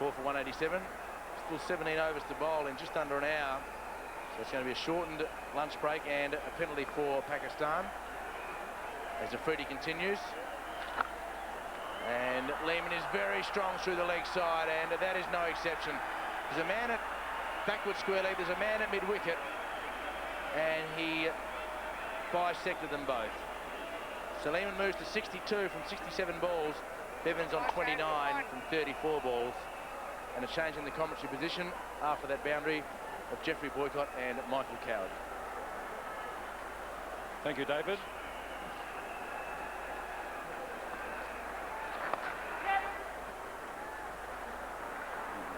4 for 187. Still 17 overs to bowl in just under an hour. So it's going to be a shortened lunch break and a penalty for Pakistan as Afridi continues. And Lehmann is very strong through the leg side, and that is no exception. There's a man at backward square leg, there's a man at mid-wicket, and he bisected them both. So Lehmann moves to 62 from 67 balls. Bevins on 29 from 34 balls. And a change in the commentary position after that boundary of Geoffrey Boycott and Michael Coward. Thank you, David.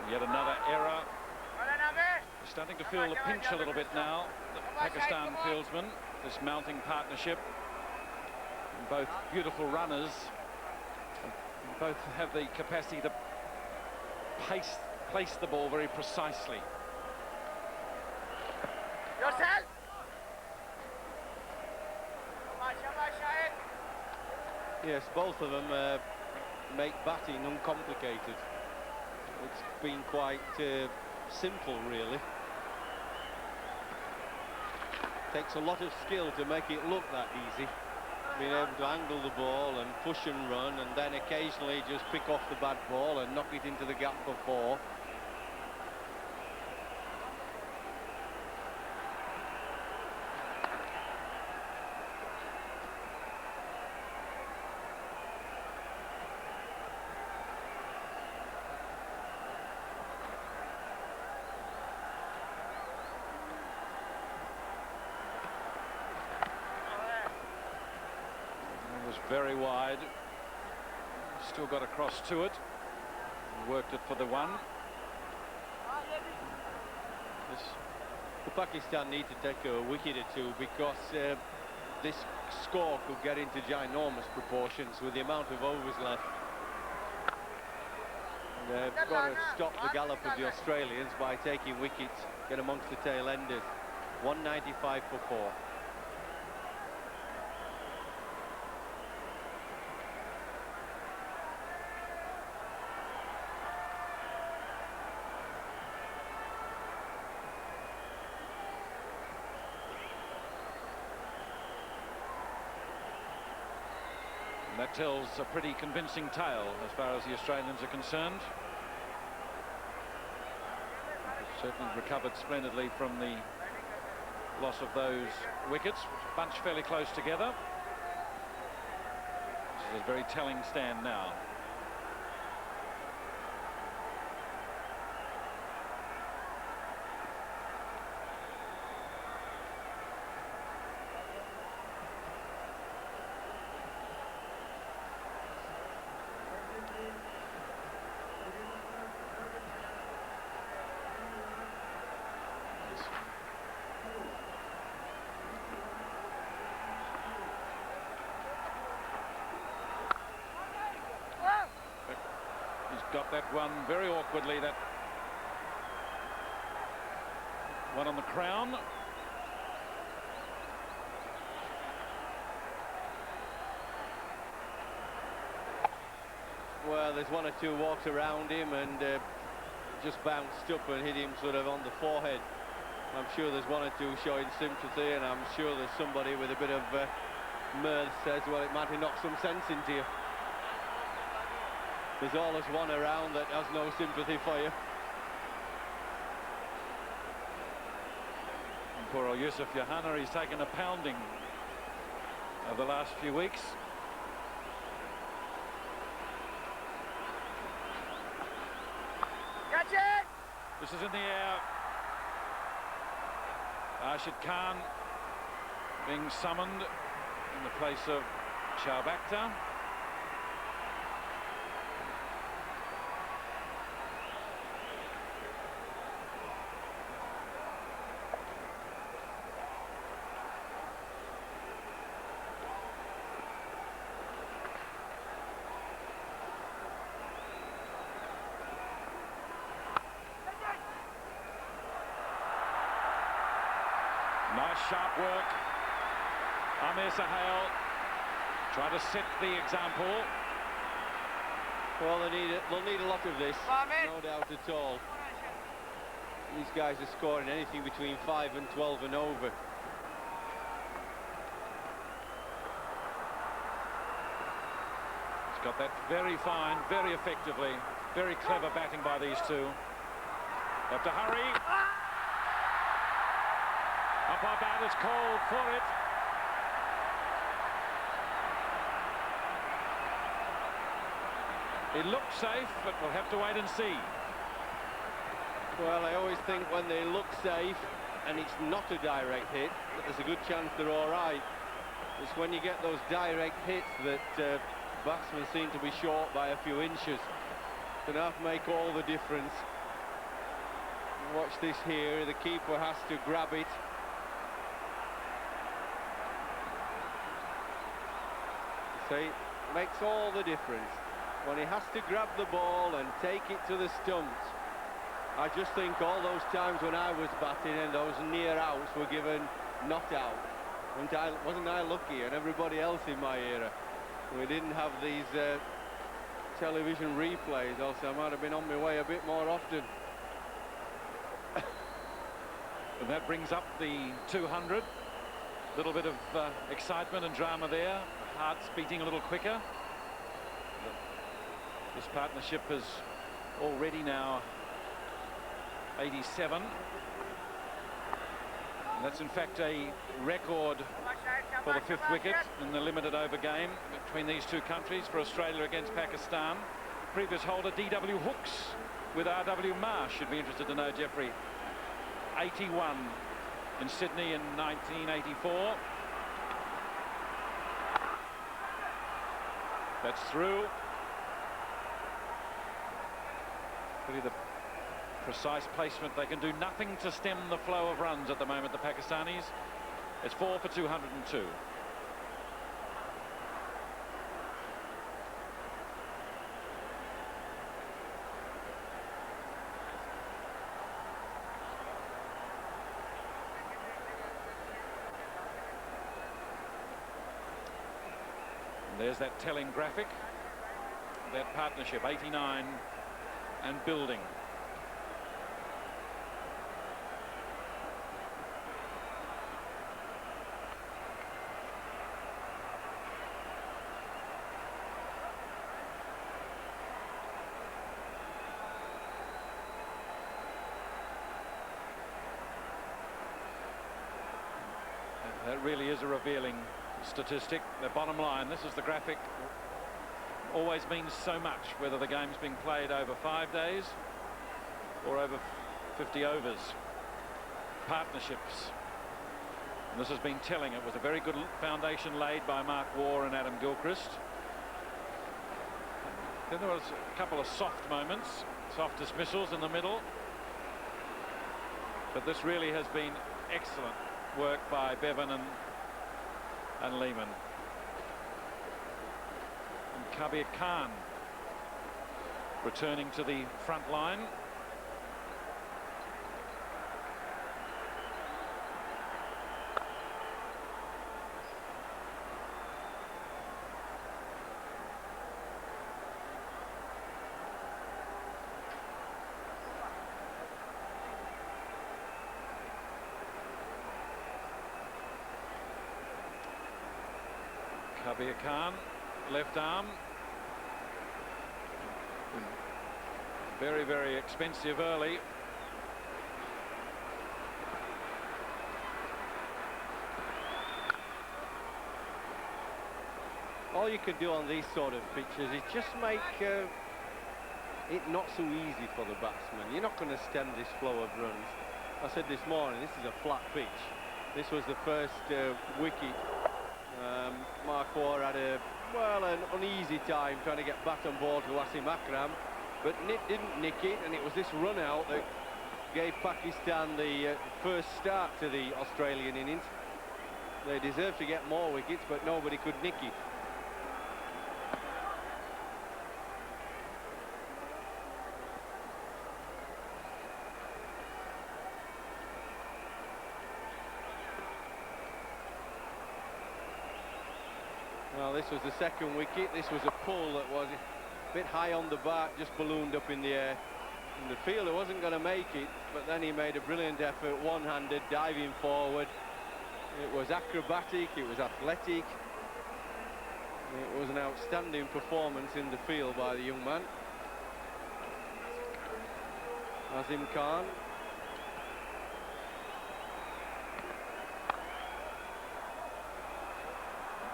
Yet another error. We're starting to feel the pinch a little bit now. The Pakistan fieldsmen, this mounting partnership. And both beautiful runners. And both have the capacity to place the ball very precisely. Yourself. Yes, both of them make batting uncomplicated. It's been quite simple, really. Takes a lot of skill to make it look that easy. Being able to angle the ball and push and run, and then occasionally just pick off the bad ball and knock it into the gap for 4. Very wide, still got across to it, worked it for the 1. The Pakistan need to take a wicket or 2 because this score could get into ginormous proportions with the amount of overs left. They've got to stop the gallop of the Australians by taking wickets, get amongst the tail enders. 195 for 4. That tells a pretty convincing tale as far as the Australians are concerned. They've certainly recovered splendidly from the loss of those wickets, which bunched fairly close together. This is a very telling stand now. Got that one very awkwardly, that one on the crown. Well, there's 1 or 2 walks around him and just bounced up and hit him sort of on the forehead. I'm sure there's 1 or 2 showing sympathy, and I'm sure there's somebody with a bit of mirth says, well, it might have knocked some sense into you. There's always one around that has no sympathy for you. And poor old Yusuf Yohana, he's taken a pounding over the last few weeks. Catch it! This is in the air. Rashid Khan being summoned in the place of Shoaib Akhtar. Nice sharp work. Amir Sohail trying to set the example. Well, they'll need a lot of this, no doubt at all. These guys are scoring anything between 5 and 12 and over. He's got that very fine, very effectively, very clever batting by these two. Have to hurry. Umpire bat is called for it. It looks safe, but we'll have to wait and see. Well, I always think when they look safe and it's not a direct hit, that there's a good chance they're all right. It's when you get those direct hits that batsmen seem to be short by a few inches. Can that make all the difference? Watch this here, the keeper has to grab it. See, makes all the difference. When he has to grab the ball and take it to the stumps. I just think all those times when I was batting and those near outs were given not out. Wasn't I lucky, and everybody else in my era? We didn't have these television replays, else I might have been on my way a bit more often. And that brings up the 200. Little bit of excitement and drama there. Hearts beating a little quicker. This partnership is already now 87. And that's in fact a record for the 5th wicket in the limited over game between these two countries for Australia against Pakistan. Previous holder D.W. Hooks with R.W. Marsh, should be interested to know, Jeffrey. 81 in Sydney in 1984. That's through. Really the precise placement. They can do nothing to stem the flow of runs at the moment, the Pakistanis. It's 4 for 202. And there's that telling graphic. That partnership, 89 and building. That really is a revealing statistic. The bottom line, this is the graphic, always means so much, whether the game's being played over 5 days or over 50 overs. Partnerships. And this has been telling. It was a very good foundation laid by Mark Waugh and Adam Gilchrist. Then there was a couple of soft moments, soft dismissals in the middle. But this really has been excellent work by Bevan and Lehmann. And Kabir Khan returning to the front line. Kabir Khan, left arm. Very, very expensive early. All you can do on these sort of pitches is just make it not so easy for the batsman. You're not going to stem this flow of runs. I said this morning, this is a flat pitch. This was the first wicket. Mark Waugh had an uneasy time trying to get back on board to Wasim Akram, but didn't nick it, and it was this run out that gave Pakistan the first start to the Australian innings. They deserved to get more wickets, but nobody could nick it. Well, this was the second wicket. This was a pull that was bit high on the bat, just ballooned up in the air. And the fielder wasn't going to make it, but then he made a brilliant effort, one-handed, diving forward. It was acrobatic, it was athletic. It was an outstanding performance in the field by the young man. Azim Khan.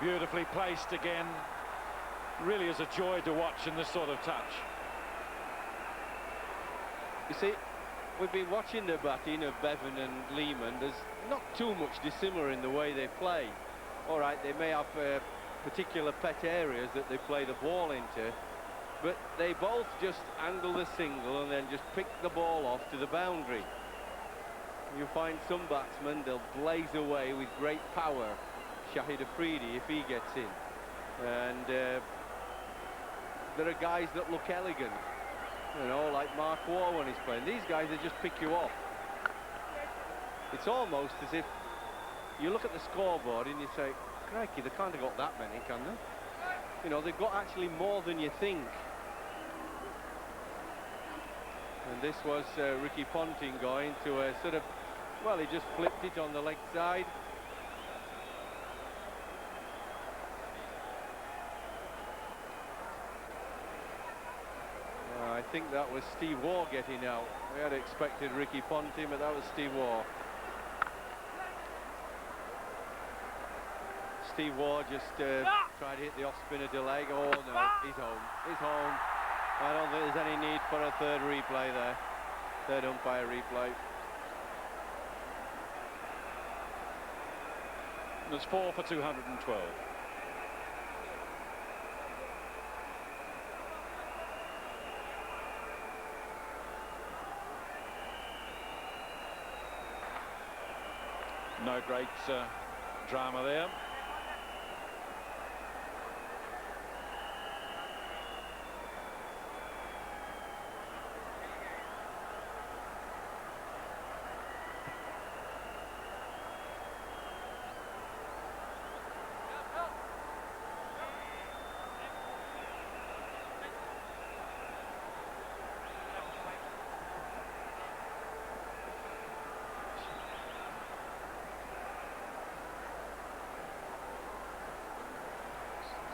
Beautifully placed again. Really is a joy to watch in this sort of touch. You see, we've been watching the batting of Bevan and Lehmann. There's not too much dissimilar in the way they play. All right, they may have particular pet areas that they play the ball into, but they both just angle the single and then just pick the ball off to the boundary. You find some batsmen, they'll blaze away with great power. Shahid Afridi, if he gets in. And there are guys that look elegant, you know, like Mark Waugh when he's playing. These guys, they just pick you off. It's almost as if you look at the scoreboard and you say, crikey, they can't have got that many, can they? You know, they've got actually more than you think. And this was Ricky Ponting going to a sort of, well, he just flipped it on the leg side. I think that was Steve Waugh getting out. We had expected Ricky Ponting, but that was Steve Waugh. Steve Waugh just tried to hit the off-spinner to leg. Oh no, he's home. He's home. I don't think there's any need for a third replay there. Third umpire replay. There's 4 for 212. No great drama there.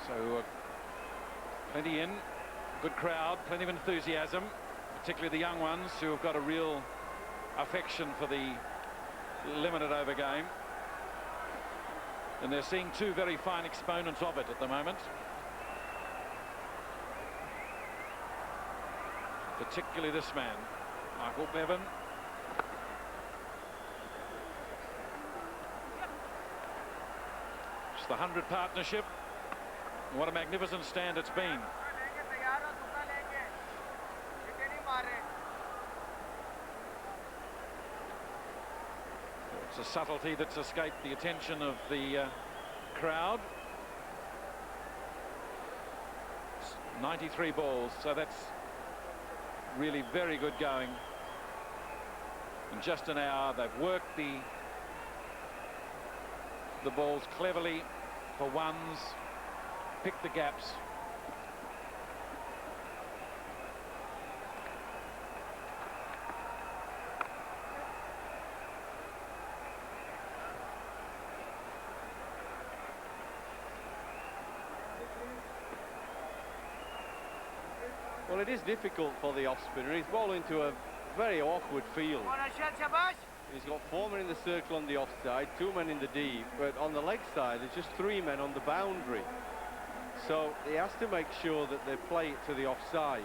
So plenty in, good crowd, plenty of enthusiasm, particularly the young ones who have got a real affection for the limited over game. And they're seeing two very fine exponents of it at the moment. Particularly this man, Michael Bevan. It's the 100 partnership. What a magnificent stand it's been. It's a subtlety that's escaped the attention of the crowd. It's 93 balls, so that's really very good going. In just an hour, they've worked the balls cleverly for ones. Pick the gaps. Well, it is difficult for the off-spinner. He's bowling to a very awkward field. He's got 4 men in the circle on the offside, 2 men in the deep, but on the leg side, there's just 3 men on the boundary. So he has to make sure that they play it to the offside.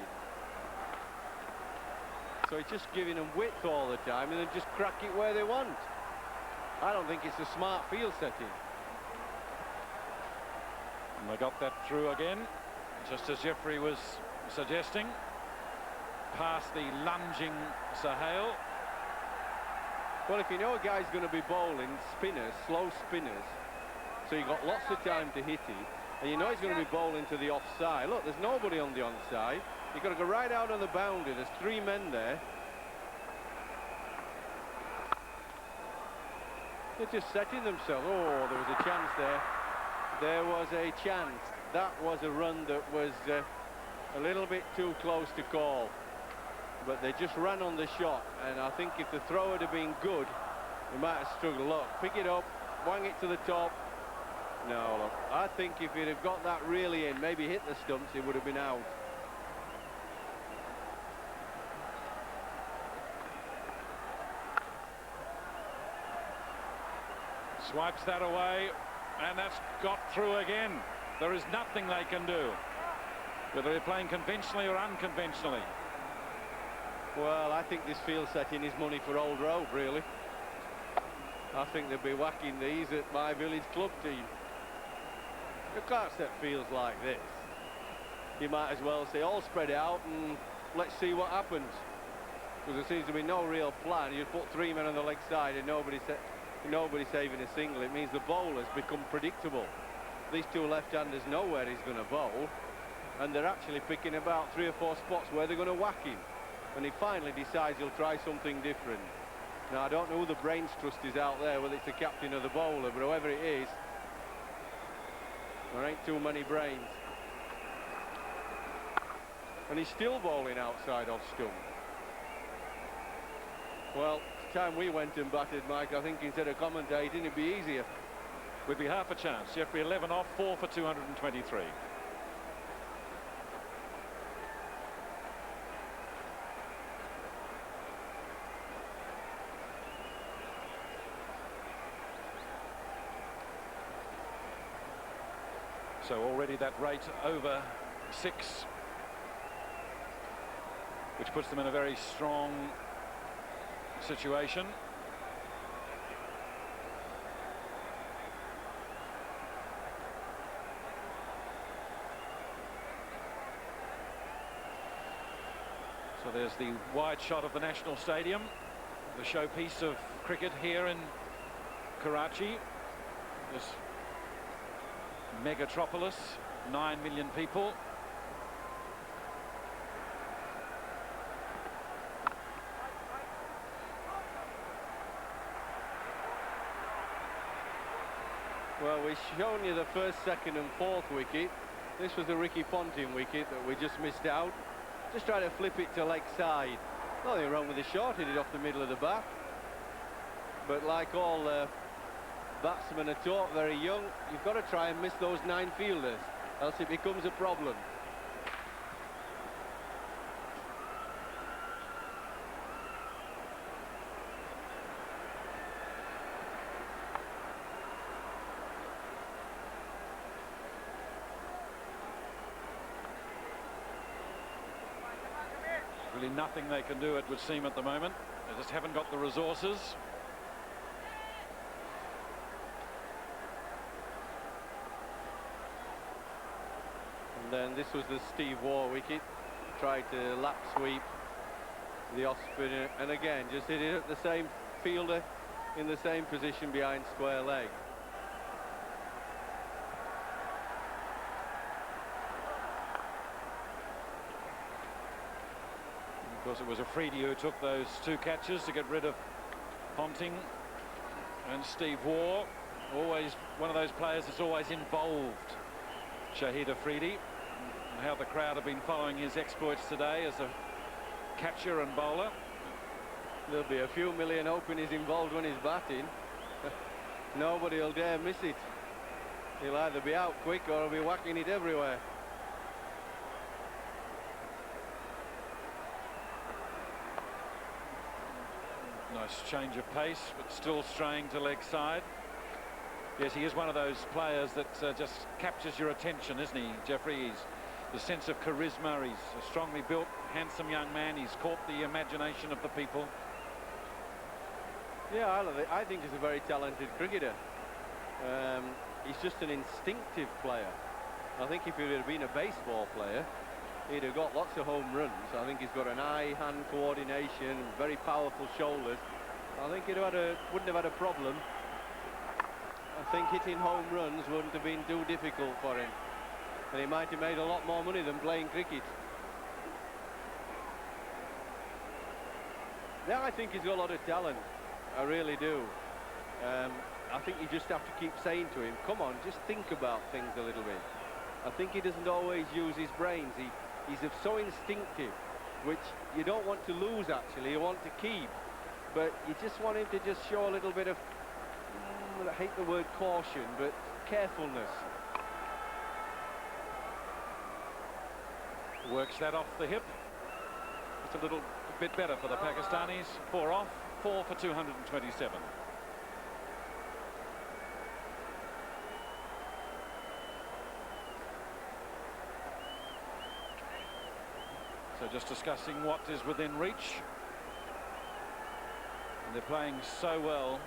So he's just giving them width all the time and then just crack it where they want. I don't think it's a smart field setting. And they got that through again, just as Jeffrey was suggesting. Past the lunging Sohail. Well, if you know a guy's going to be bowling spinners, slow spinners, so you've got lots of time to hit it, and you know he's going to be bowling to the offside. Look, there's nobody on the onside. You've got to go right out on the boundary. There's 3 men there. They're just setting themselves. Oh, there was a chance there. There was a chance. That was a run that was a little bit too close to call, but they just ran on the shot, and I think if the throw had been good, they might have struggled. Look, pick it up, wang it to the top. No, look, I think if he'd have got that really in, maybe hit the stumps, it would have been out. Swipes that away, and that's got through again. There is nothing they can do, whether they're playing conventionally or unconventionally. Well, I think this field setting is money for Old Rope, really. I think they'll be whacking these at my village club team. You can't set fields like this. You might as well say, all spread out and let's see what happens. Because there seems to be no real plan. You put 3 men on the leg side and nobody saving a single. It means the bowlers become predictable. These two left-handers know where he's going to bowl, and they're actually picking about 3 or 4 spots where they're going to whack him. And he finally decides he'll try something different. Now, I don't know who the brains trust is out there, whether it's the captain or the bowler, but whoever it is, there ain't too many brains. And he's still bowling outside off stump. Well, it's time we went and batted, Mike. I think instead of commentating, it'd be easier. Would be half a chance. Jeffrey 11 off, 4 for 223. So already that rate over 6, which puts them in a very strong situation. So there's the wide shot of the National Stadium, the showpiece of cricket here in Karachi, this megatropolis, 9 million people. Well, we've shown you the first, second and fourth wicket. This was the Ricky Ponting wicket that we just missed out. Just try to flip it to leg side. Nothing wrong with the shot, hit it off the middle of the bat. But like all batsmen are taught very young, you've got to try and miss those 9 fielders, else it becomes a problem. Really nothing they can do, it would seem, at the moment. They just haven't got the resources. And then this was the Steve Waugh wicket. Tried to lap sweep the off spinner, and again just hit it at the same fielder in the same position behind square leg. Of course, it was Afridi who took those 2 catches to get rid of Ponting and Steve Waugh. Always one of those players that's always involved, Shahid Afridi. And how the crowd have been following his exploits today as a catcher and bowler. There'll be a few million hoping he's involved when he's batting. Nobody will dare miss it. He'll either be out quick or he'll be whacking it everywhere. Nice change of pace, but still straying to leg side. Yes, he is one of those players that just captures your attention, isn't he, Jeffrey? He's the sense of charisma. He's a strongly built, handsome young man. He's caught the imagination of the people. Yeah, I think he's a very talented cricketer. He's just an instinctive player. I think if he had been a baseball player, he'd have got lots of home runs. I think he's got an eye-hand coordination, very powerful shoulders. I think he wouldn't have had a problem. I think hitting home runs wouldn't have been too difficult for him. And he might have made a lot more money than playing cricket. Yeah, I think he's got a lot of talent. I really do. I think you just have to keep saying to him, come on, just think about things a little bit. I think he doesn't always use his brains. He He's so instinctive, which you don't want to lose, actually. You want to keep. But you just want him to just show a little bit of, I hate the word caution, but carefulness. Works that off the hip. It's a little bit better for the Pakistanis. 4 off, 4 for 227. So just discussing what is within reach. And they're playing so well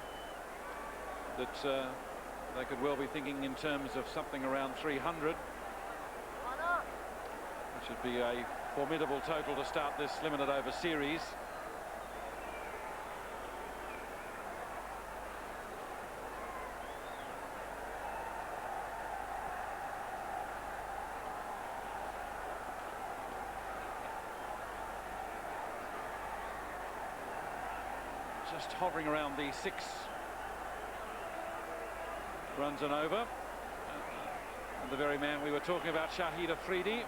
that they could well be thinking in terms of something around 300. Which would be a formidable total to start this limited over series. Just hovering around the 6 runs and over. And the very man we were talking about, Shahid Afridi.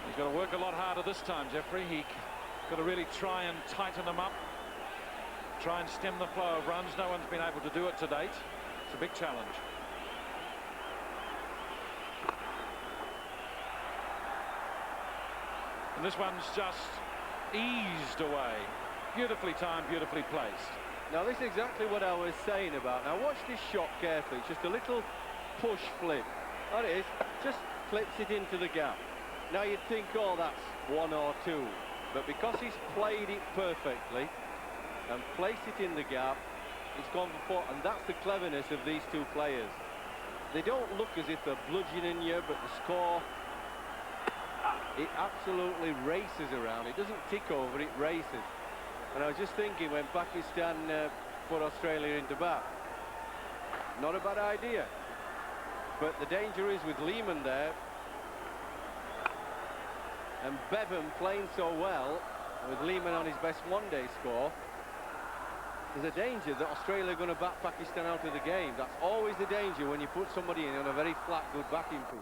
He's got to work a lot harder this time, Jeffrey. He's got to really try and tighten them up, try and stem the flow of runs. No one's been able to do it to date. It's a big challenge. And this one's just eased away. Beautifully timed, beautifully placed. Now, this is exactly what I was saying about. Now, watch this shot carefully. It's just a little push flip. That is, just flips it into the gap. Now, you'd think, oh, that's 1 or 2. But because he's played it perfectly and placed it in the gap, it's gone for 4. And that's the cleverness of these two players. They don't look as if they're bludgeoning you, but the score, it absolutely races around. It doesn't tick over, it races. And I was just thinking, when Pakistan put Australia into bat, not a bad idea. But the danger is with Lehmann there, and Bevan playing so well, with Lehmann on his best one-day score, there's a danger that Australia are going to bat Pakistan out of the game. That's always the danger when you put somebody in on a very flat, good batting pitch.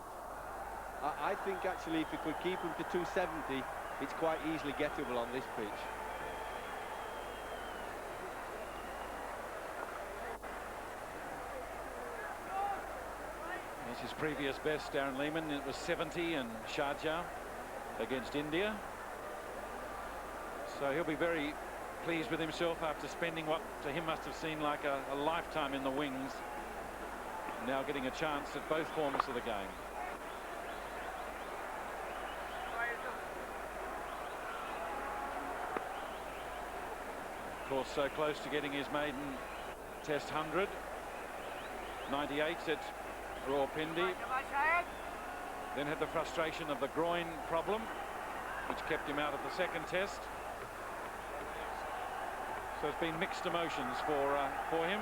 I think, actually, if you could keep him to 270, it's quite easily gettable on this pitch. That's his previous best, Darren Lehmann. It was 70 in Sharjah against India. So he'll be very pleased with himself after spending what to him must have seemed like a lifetime in the wings. Now getting a chance at both forms of the game. Of course, so close to getting his maiden Test 100. 98 at Rawalpindi. Then had the frustration of the groin problem, which kept him out of the second Test. So it's been mixed emotions for him.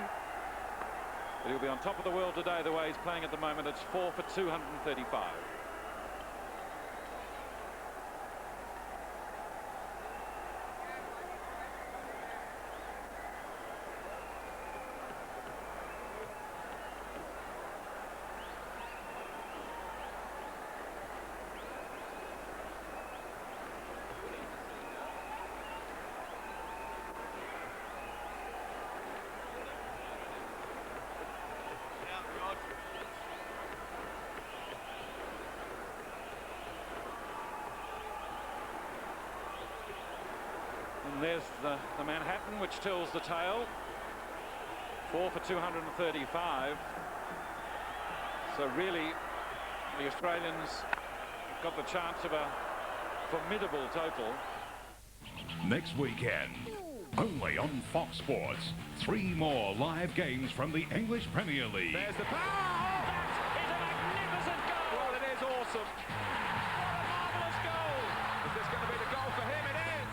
But he'll be on top of the world today the way he's playing at the moment. It's 4 for 235. And there's the Manhattan, which tells the tale. 4 for 235. So really, the Australians got the chance of a formidable total. Next weekend, only on Fox Sports, 3 more live games from the English Premier League. There's the power. Oh, that is a magnificent goal. Well, it is awesome. What a marvellous goal. Is this going to be the goal for him? It is.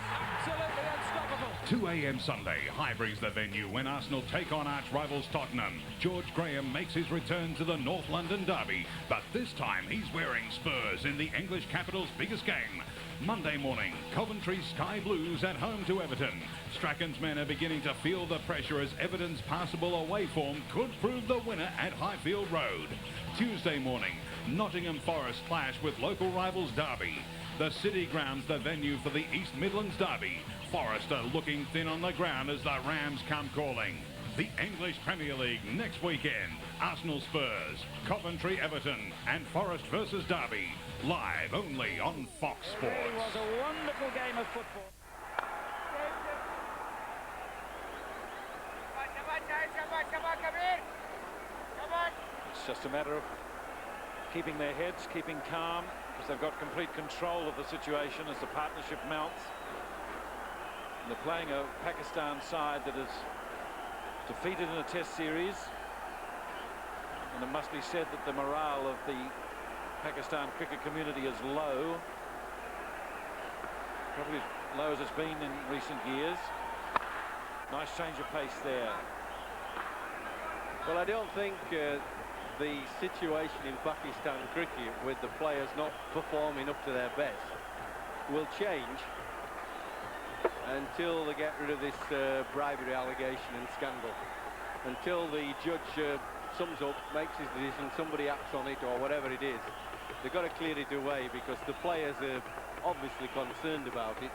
Absolutely unstoppable. 2 a.m. Sunday, Highbury's the venue when Arsenal take on arch rivals Tottenham. George Graham makes his return to the North London derby, but this time he's wearing Spurs in the English capital's biggest game. Monday morning, Coventry Sky Blues at home to Everton. Strachan's men are beginning to feel the pressure as Everton's passable away form could prove the winner at Highfield Road. Tuesday morning, Nottingham Forest clash with local rivals Derby. The City Ground's the venue for the East Midlands Derby. Forest are looking thin on the ground as the Rams come calling. The English Premier League next weekend. Arsenal Spurs, Coventry Everton and Forest versus Derby. Live only on Fox Sports. It was a wonderful game of football. It's just a matter of keeping their heads, keeping calm, because they've got complete control of the situation as the partnership mounts. And they're playing a Pakistan side that is defeated in a test series, and it must be said that the morale of the Pakistan cricket community is low, probably as low as it's been in recent years. Nice change of pace there. Well, I don't think the situation in Pakistan cricket with the players not performing up to their best will change until they get rid of this bribery allegation and scandal. Until the judge sums up, makes his decision, somebody acts on it or whatever it is. They've got to clear it away because the players are obviously concerned about it.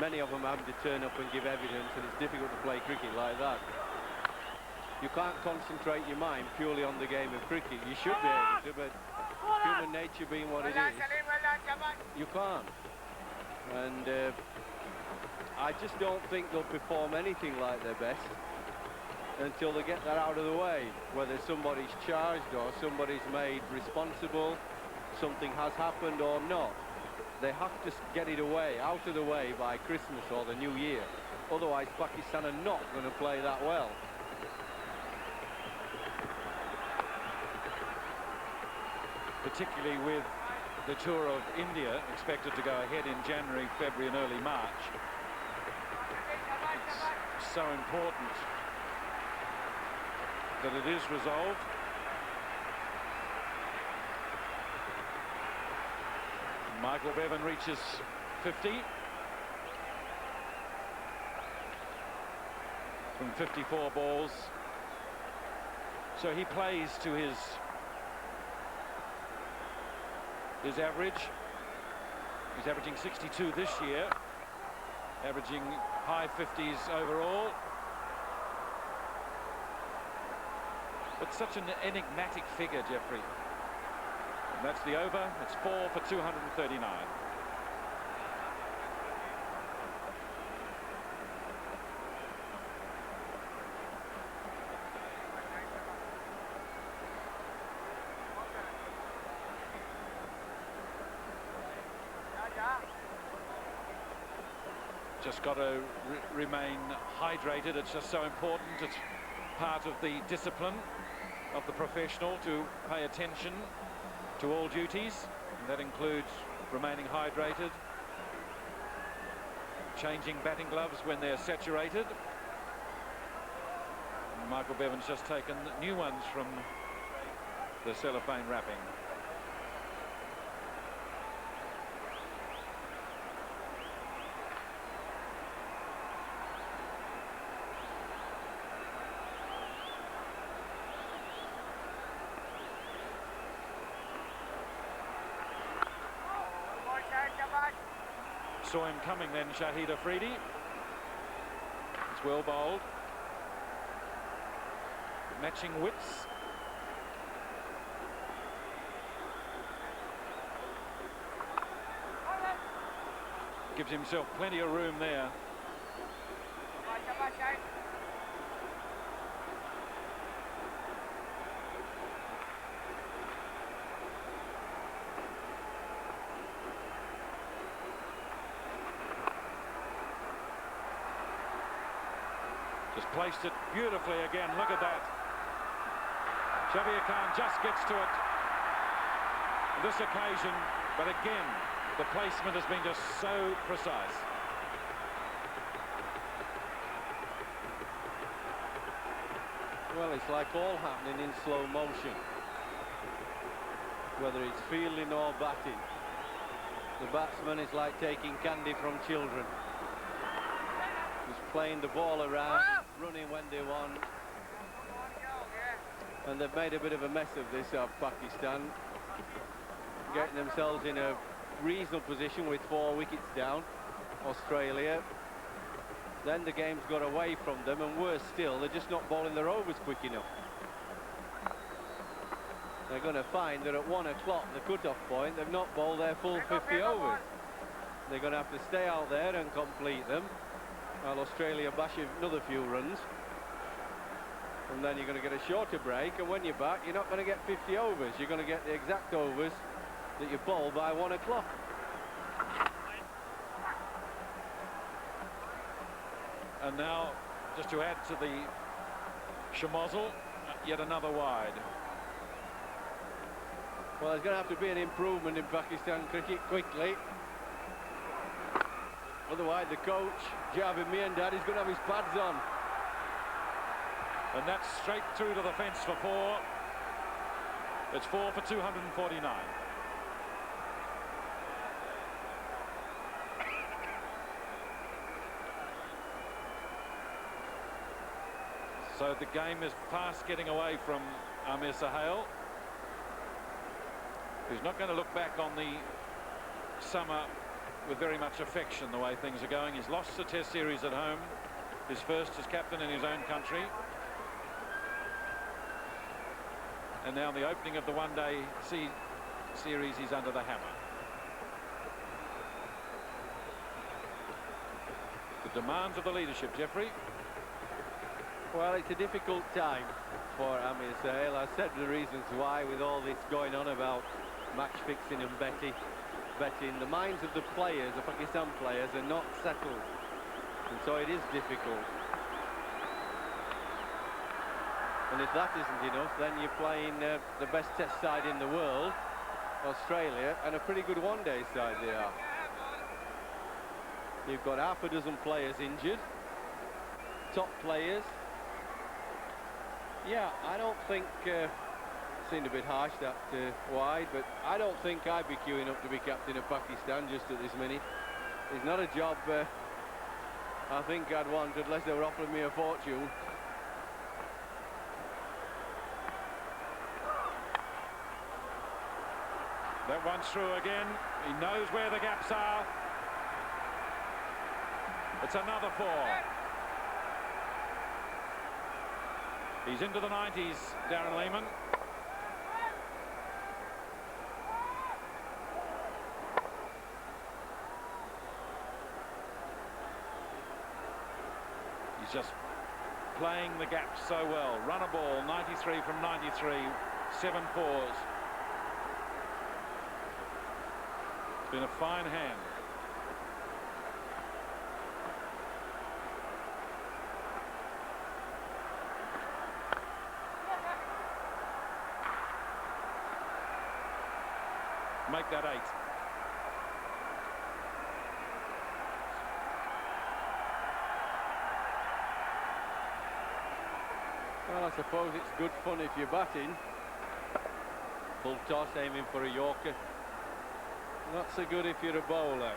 Many of them having to turn up and give evidence, and it's difficult to play cricket like that. You can't concentrate your mind purely on the game of cricket. You should be able to, but human nature being what it is, you can't. And I just don't think they'll perform anything like their best until they get that out of the way. Whether somebody's charged or somebody's made responsible, something has happened or not. They have to get it away, out of the way by Christmas or the New Year. Otherwise, Pakistan are not going to play that well. Particularly with the tour of India expected to go ahead in January, February and early March. It's so important that it is resolved. Michael Bevan reaches 50 from 54 balls, so he plays to his average. He's averaging 62 this year, averaging high 50s overall. But such an enigmatic figure, Jeffrey. And that's the over. It's 4 for 239. Just got to remain hydrated. It's just so important. It's part of the discipline of the professional to pay attention to all duties, and that includes remaining hydrated, changing batting gloves when they're saturated. And Michael Bevan's just taken new ones from the cellophane wrapping. Saw him coming then, Shahid Afridi. It's well bowled. Matching wits. Gives himself plenty of room there. Just placed it beautifully again. Look at that. Shabir Khan just gets to it this occasion, but again, the placement has been just so precise. Well, it's like all happening in slow motion, whether it's fielding or batting. The batsman is like taking candy from children. Just playing the ball around, running when they want. And they've made a bit of a mess of this, Pakistan. Getting themselves in a reasonable position with 4 wickets down, Australia. Then the game's got away from them, and worse still, they're just not bowling their overs quick enough. They're going to find that at 1 o'clock, the cut-off point, they've not bowled their full 50 overs. They're going to have to stay out there and complete them, while Australia bash another few runs. And then you're going to get a shorter break, and when you're back, you're not going to get 50 overs. You're going to get the exact overs that you bowl by 1 o'clock. And now, just to add to the schmozzle, yet another wide. Well, there's going to have to be an improvement in Pakistan cricket quickly. Otherwise, the coach, Javed Miandad, is going to have his pads on. And that's straight through to the fence for 4. It's 4 for 249. So the game is fast getting away from Amir Sahel, who's not going to look back on the summer with very much affection the way things are going. He's lost the Test series at home, his first as captain in his own country. And now in the opening of the one-day series, he's under the hammer. The demands of the leadership, Jeffrey. Well, it's a difficult time for Amir Sahel. I said the reasons why, with all this going on about match fixing and betting. The minds of the players, the Pakistan players, are not settled, and so it is difficult. And if that isn't enough, then you're playing the best Test side in the world, Australia, and a pretty good one-day side they are. You've got half a dozen players injured, top players. Yeah, I don't think, seemed a bit harsh that wide, but I don't think I'd be queuing up to be captain of Pakistan just at this minute. It's not a job I think I'd want unless they were offering me a fortune. That one's through again. He knows where the gaps are. It's another 4. He's into the 90s, Darren Lehmann. He's just playing the gaps so well. Run a ball, 93 from 93, 7 4s. It's been a fine hand. Make that 8. Well, I suppose it's good fun if you're batting. Full toss, aiming for a Yorker. Not so good if you're a bowler.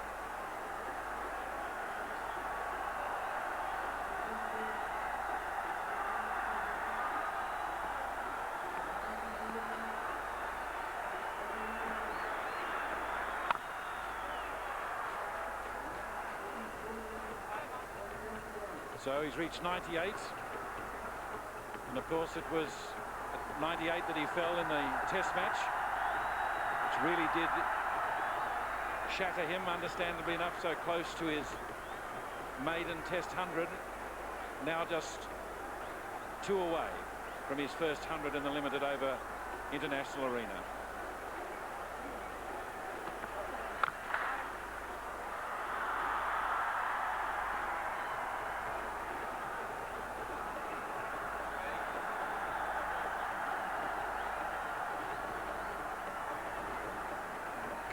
So he's reached 98. And of course it was at 98 that he fell in the Test match, which really did shatter him, understandably enough, so close to his maiden Test 100. Now just 2 away from his first 100 in the limited over international arena.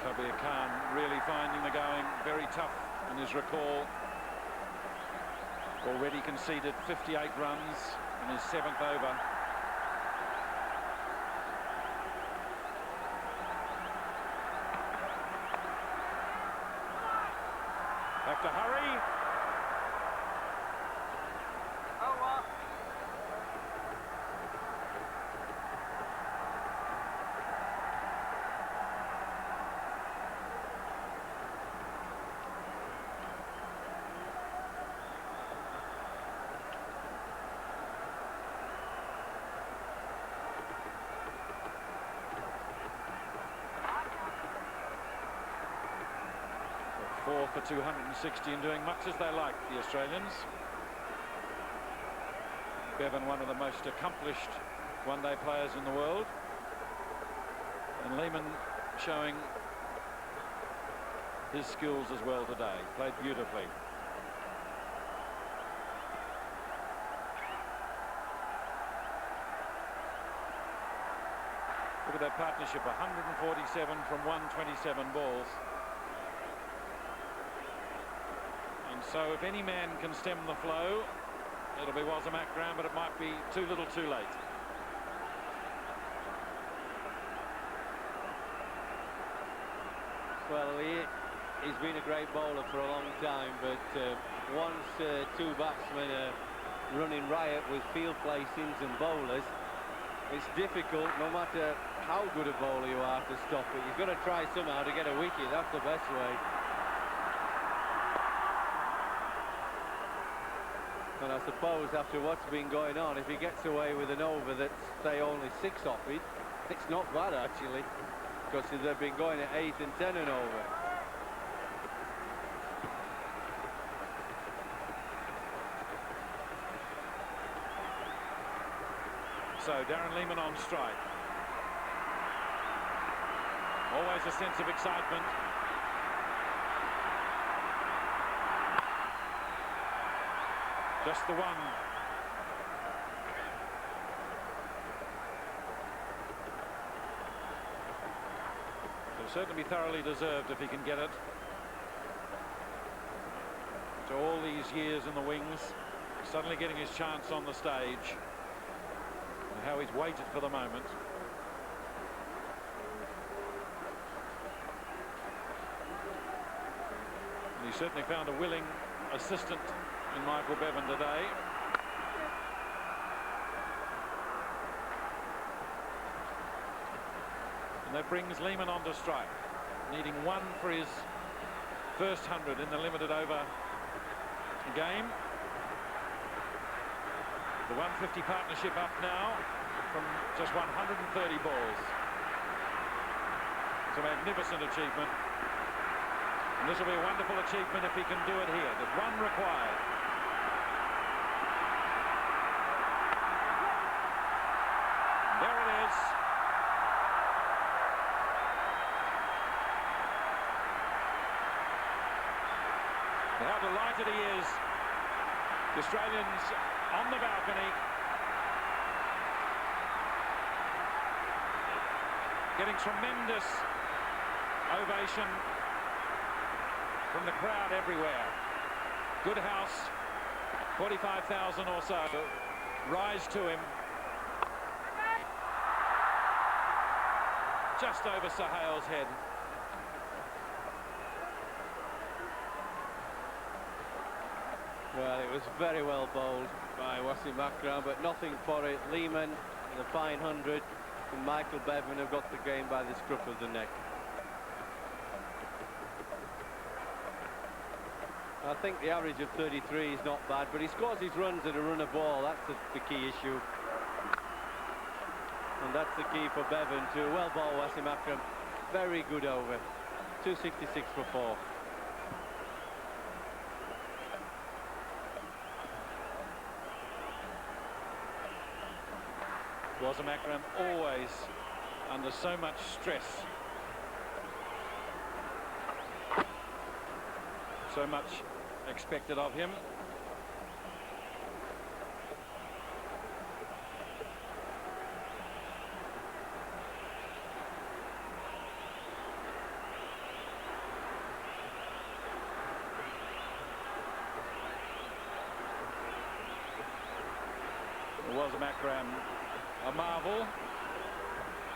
Kabir Khan really finding the going very tough in his recall. Already conceded 58 runs in his 7th over. have to hurry. Four for 260 and doing much as they like, the Australians. Bevan, one of the most accomplished one-day players in the world. And Lehmann showing his skills as well today. Played beautifully. Look at that partnership, 147 from 127 balls. So if any man can stem the flow, it'll be Wasim Akram, but it might be too little too late. Well, he's been a great bowler for a long time, but once two batsmen are running riot with field placings and bowlers, it's difficult, no matter how good a bowler you are, to stop it. You've got to try somehow to get a wicket. That's the best way. And I suppose after what's been going on, if he gets away with an over that's, say, only 6 off it, it's not bad, actually, because they've been going at 8 and 10 and over. So Darren Lehmann on strike. Always a sense of excitement. Just the one. It'll certainly be thoroughly deserved if he can get it. So all these years in the wings, suddenly getting his chance on the stage. And how he's waited for the moment. And he certainly found a willing assistant in Michael Bevan today. And that brings Lehmann on to strike, needing 1 for his first 100 in the limited over game. The 150 partnership up now from just 130 balls. It's a magnificent achievement. And this will be a wonderful achievement if he can do it here. There's 1 required. There it is. And how delighted he is. The Australians on the balcony. Getting tremendous ovation from the crowd everywhere. Good house, 45,000 or so, rise to him. Just over Sohail's head. Well, it was very well bowled by Wasim Akram, but nothing for it. Lehmann, the fine 100, and Michael Bevan have got the game by the scruff of the neck. I think the average of 33 is not bad, but he scores his runs at a run a ball. That's the key issue. And that's the key for Bevan too. Well ball, Wasim Akram. Very good over. 266 for 4. Wasim Akram always under so much stress. So much expected of him. Wasim Akram, a marvel.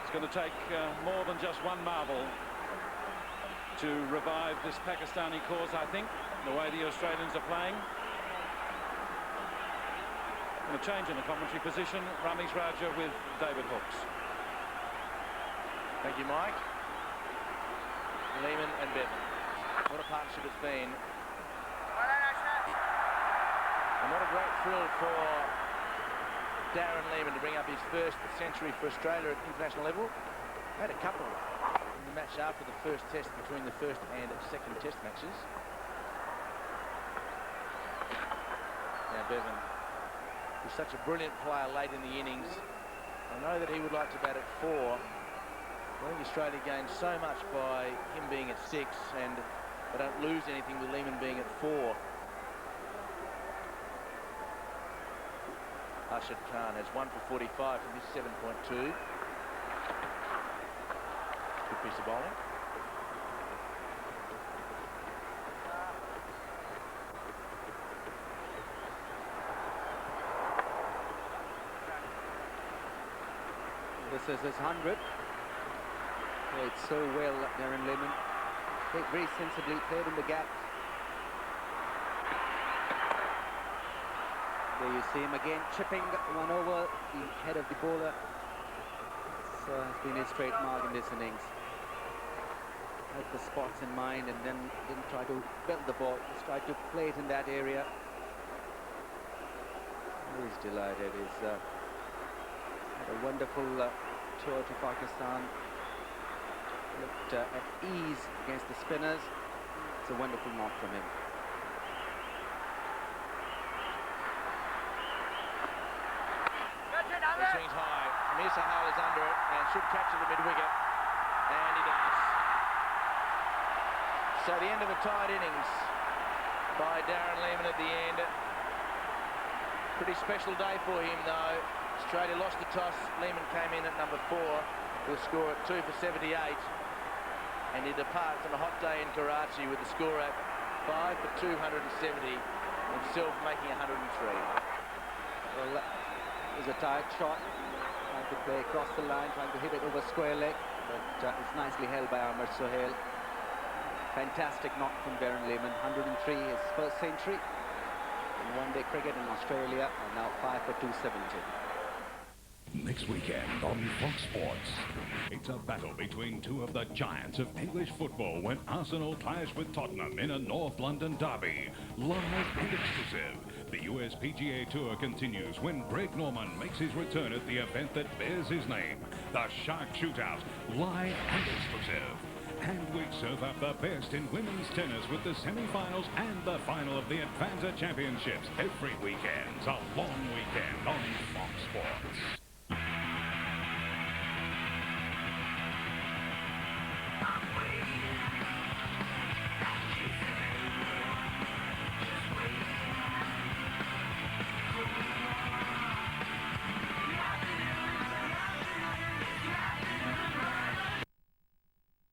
It's going to take more than just one marvel to revive this Pakistani cause, I think. the way the Australians are playing. And a change in the commentary position. Ramesh Raja with David Hooks. Thank you, Mike. Lehmann and Bevan. What a partnership it's been. And what a great thrill for Darren Lehmann to bring up his first century for Australia at international level. Had a couple in the match after the first test, between the first and second test matches. Now Bevan, who's such a brilliant player late in the innings. I know that he would like to bat at 4. I think Australia gained so much by him being at 6, and they don't lose anything with Lehmann being at 4. Arshad Khan has 1 for 45 from his 7.2. Good piece of bowling. This is his 100. Played so well, Darren Lehmann. Played very sensibly, played in the gap. There you see him again, chipping one over the head of the bowler. This has been his trademark in this innings. Had the spots in mind and then didn't try to belt the ball, just tried to play it in that area. He's delighted. He's had a wonderful tour to Pakistan. Looked at ease against the spinners. It's a wonderful knock from him. The swing's high. Mir Sahal is under it and should catch it at mid-wicket. And he does. So the end of a tied innings by Darren Lehmann at the end. Pretty special day for him, though. Australia lost the toss. Lehmann came in at number 4 with a score at 2 for 78. And he departs on a hot day in Karachi with the score at 5 for 270, himself making 103. Well, that was a tight shot. Trying to play across the line, trying to hit it over square leg. But it's nicely held by Amar Sohail. Fantastic knock from Darren Lehmann. 103, his first century in one-day cricket in Australia. And now 5 for 270. Next weekend on Fox Sports, it's a battle between two of the giants of English football when Arsenal clash with Tottenham in a North London derby. Live and exclusive. The US PGA Tour continues when Greg Norman makes his return at the event that bears his name, the Shark Shootout. Live and exclusive. And we serve up the best in women's tennis with the semi-finals and the final of the Advanza Championships every weekend. A long weekend on Fox Sports.